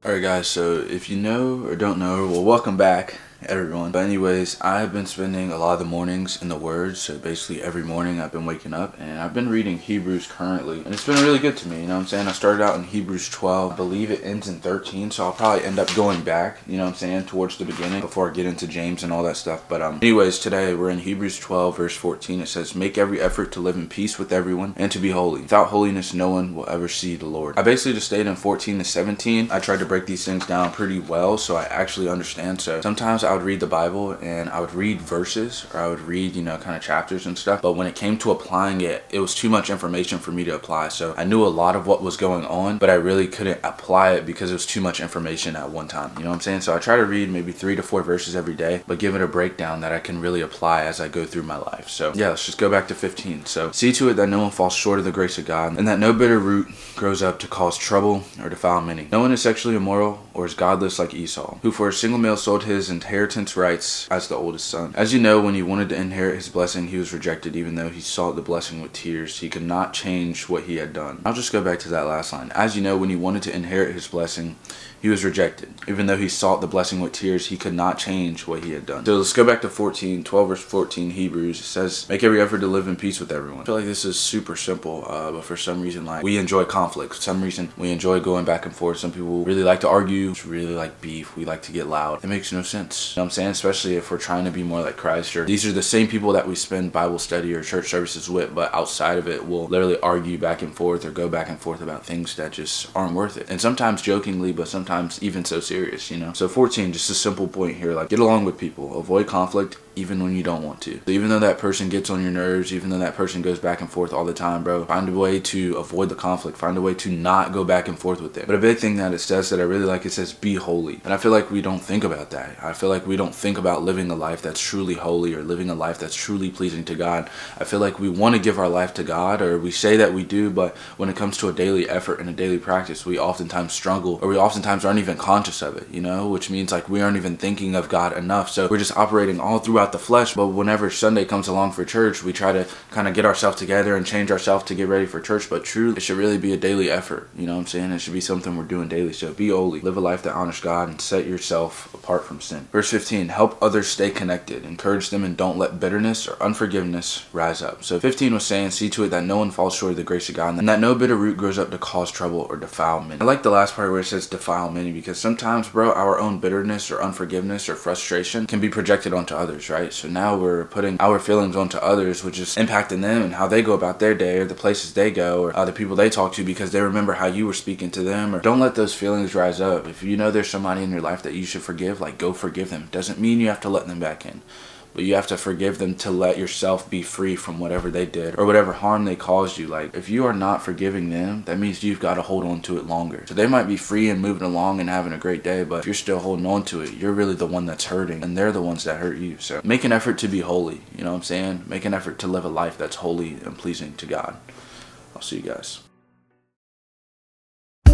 Alright guys, so if you know or don't know, well, welcome back everyone. But anyways, I've been spending a lot of the mornings in the Word. So basically every morning I've been waking up and I've been reading Hebrews currently, and it's been really good to me, you know what I'm saying? I started out in Hebrews 12, I believe it ends in 13, so I'll probably end up going back, you know what I'm saying, towards the beginning before I get into James and all that stuff. But anyways, today we're in Hebrews 12 verse 14. It says, make every effort to live in peace with everyone and to be holy. Without holiness no one will ever see the Lord. I basically just stayed in 14 to 17. I tried to break these things down pretty well so I actually understand. So sometimes I would read the Bible and I would read verses, or I would read, you know, kind of chapters and stuff, but when it came to applying it, it was too much information for me to apply. So I knew a lot of what was going on, but I really couldn't apply it because it was too much information at one time, you know what I'm saying? So I try to read maybe 3 to 4 verses every day, but give it a breakdown that I can really apply as I go through my life. So yeah, let's just go back to 15. So see to it that no one falls short of the grace of God, and that no bitter root grows up to cause trouble or defile many. No one is sexually immoral or is godless like Esau, who for a single meal sold his inheritance rights as the oldest son. As you know, when he wanted to inherit his blessing, he was rejected. Even though he sought the blessing with tears, he could not change what he had done. I'll just go back to that last line. As you know, when he wanted to inherit his blessing, he was rejected. Even though he sought the blessing with tears, he could not change what he had done. So let's go back to 12 verse 14 Hebrews. It says, make every effort to live in peace with everyone. I feel like this is super simple, but for some reason, like, we enjoy conflict. For some reason, we enjoy going back and forth. Some people really like to argue, really like beef. We like to get loud. It makes no sense. You know what I'm saying? Especially if we're trying to be more like Christ. Or these are the same people that we spend Bible study or church services with, but outside of it, we'll literally argue back and forth or go back and forth about things that just aren't worth it. And sometimes jokingly, but sometimes even so serious, you know? So 14, just a simple point here, like, get along with people, avoid conflict even when you don't want to. So even though that person gets on your nerves, even though that person goes back and forth all the time, bro, find a way to avoid the conflict, find a way to not go back and forth with them. But a big thing that it says that I really like, it says be holy. And I feel like we don't think about that. I feel like we don't think about living a life that's truly holy or living a life that's truly pleasing to God. I feel like we want to give our life to God, or we say that we do, but when it comes to a daily effort and a daily practice, we oftentimes struggle, or we oftentimes aren't even conscious of it, you know, which means like we aren't even thinking of God enough. So we're just operating all throughout the flesh. But whenever Sunday comes along for church, we try to kind of get ourselves together and change ourselves to get ready for church. But truly, it should really be a daily effort, you know what I'm saying? It should be something we're doing daily. So be holy, live a life that honors God, and set yourself apart from sin. Verse 15, help others stay connected, encourage them, and don't let bitterness or unforgiveness rise up. So 15 was saying, see to it that no one falls short of the grace of God, and that no bitter root grows up to cause trouble or defile many. I like the last part where it says defile many, because sometimes, bro, our own bitterness or unforgiveness or frustration can be projected onto others, right? So now we're putting our feelings onto others, which is impacting them and how they go about their day, or the places they go, or the people they talk to, because they remember how you were speaking to them. Or don't let those feelings rise up. If you know there's somebody in your life that you should forgive, like, go forgive them. Doesn't mean you have to let them back in, but you have to forgive them to let yourself be free from whatever they did or whatever harm they caused you. Like, if you are not forgiving them, that means you've got to hold on to it longer. So they might be free and moving along and having a great day, but if you're still holding on to it, you're really the one that's hurting, and they're the ones that hurt you. So make an effort to be holy, you know what I'm saying? Make an effort to live a life that's holy and pleasing to God. I'll see you guys. I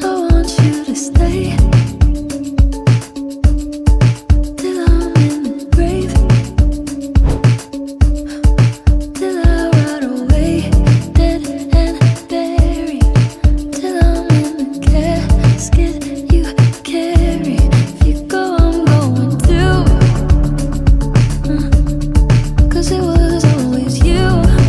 want you to stay. It was always you.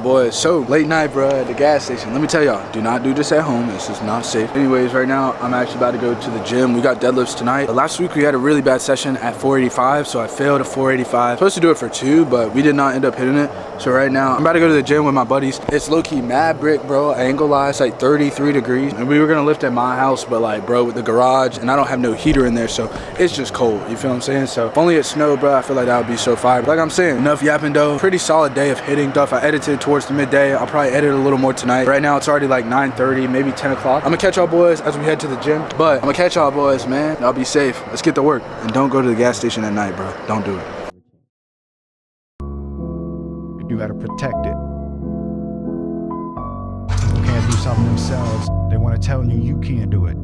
boys, so late night, bro, at the gas station. Let me tell y'all, do not do this at home. This is not safe. Anyways, right now, I'm actually about to go to the gym. We got deadlifts tonight. Last week, we had a really bad session at 485, so I failed at 485. Supposed to do it for 2, but we did not end up hitting it. So right now, I'm about to go to the gym with my buddies. It's low-key mad brick, bro. I ain't gonna lie, it's like 33 degrees. And we were gonna lift at my house, but like, bro, with the garage, and I don't have no heater in there, so it's just cold. You feel what I'm saying? So if only it snowed, bro, I feel like that would be so fire. But like I'm saying, enough yapping though. Pretty solid day of hitting stuff. I edited towards the midday. I'll probably edit a little more tonight. Right now, it's already like 9:30, maybe 10 o'clock. I'm gonna catch y'all boys as we head to the gym. But I'm gonna catch y'all boys, man. Y'all be safe. Let's get to work. And don't go to the gas station at night, bro. Don't do it. You gotta protect it. People can't do something themselves. They wanna tell you you can't do it.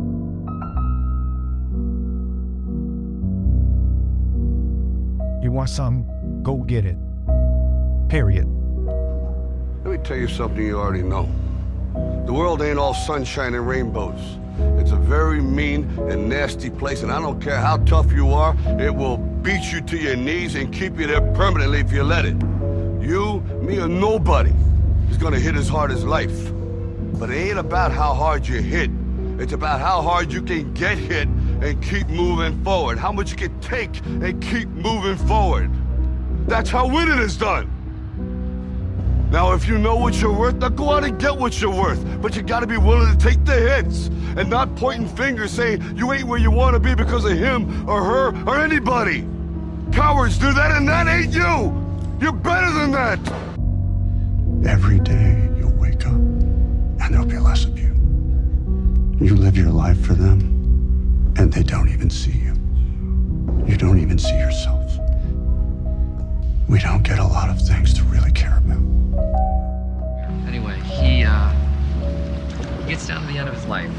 You want something, go get it. Period. Let me tell you something you already know. The world ain't all sunshine and rainbows. It's a very mean and nasty place, and I don't care how tough you are, it will beat you to your knees and keep you there permanently if you let it. You, me, or nobody is gonna hit as hard as life. But it ain't about how hard you hit. It's about how hard you can get hit and keep moving forward. How much you can take and keep moving forward. That's how winning is done. Now, if you know what you're worth, now go out and get what you're worth. But you gotta be willing to take the hits and not pointing fingers saying you ain't where you wanna be because of him or her or anybody. Cowards do that, and that ain't you. You're better than that. Every day you'll wake up and there'll be less of you. You live your life for them and they don't even see you. You don't even see yourself. We don't get a lot of things to really care about. Anyway, he gets down to the end of his life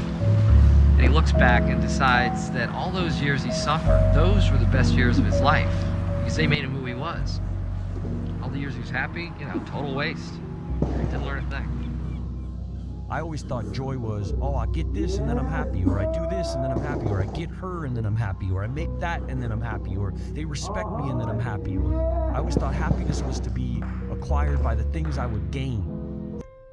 and he looks back and decides that all those years he suffered, those were the best years of his life because they made him who he was. All the years he was happy, total waste. He didn't learn a thing. I always thought joy was, oh, I get this and then I'm happy, or I do this and then I'm happy, or I get her and then I'm happy, or I make that and then I'm happy, or they respect me and then I'm happy. Or I always thought happiness was to be acquired by the things I would gain.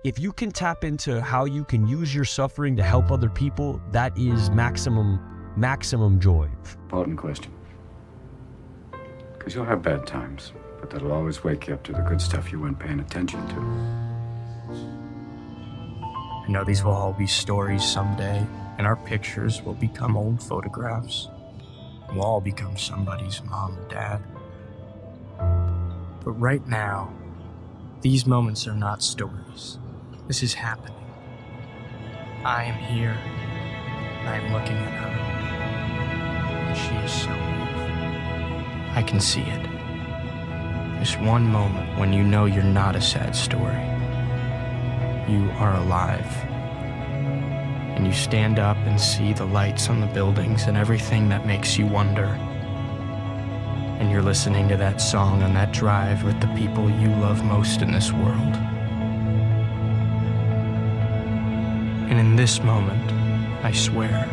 If you can tap into how you can use your suffering to help other people, that is maximum joy. Important question. Because you'll have bad times, but that'll always wake you up to the good stuff you weren't paying attention to. I know these will all be stories someday, and our pictures will become old photographs. We'll all become somebody's mom or dad. But right now, these moments are not stories. This is happening. I am here, and I am looking at her, and she is so beautiful. I can see it. This one moment when you know you're not a sad story. You are alive. And you stand up and see the lights on the buildings and everything that makes you wonder. And you're listening to that song on that drive with the people you love most in this world. And in this moment, I swear,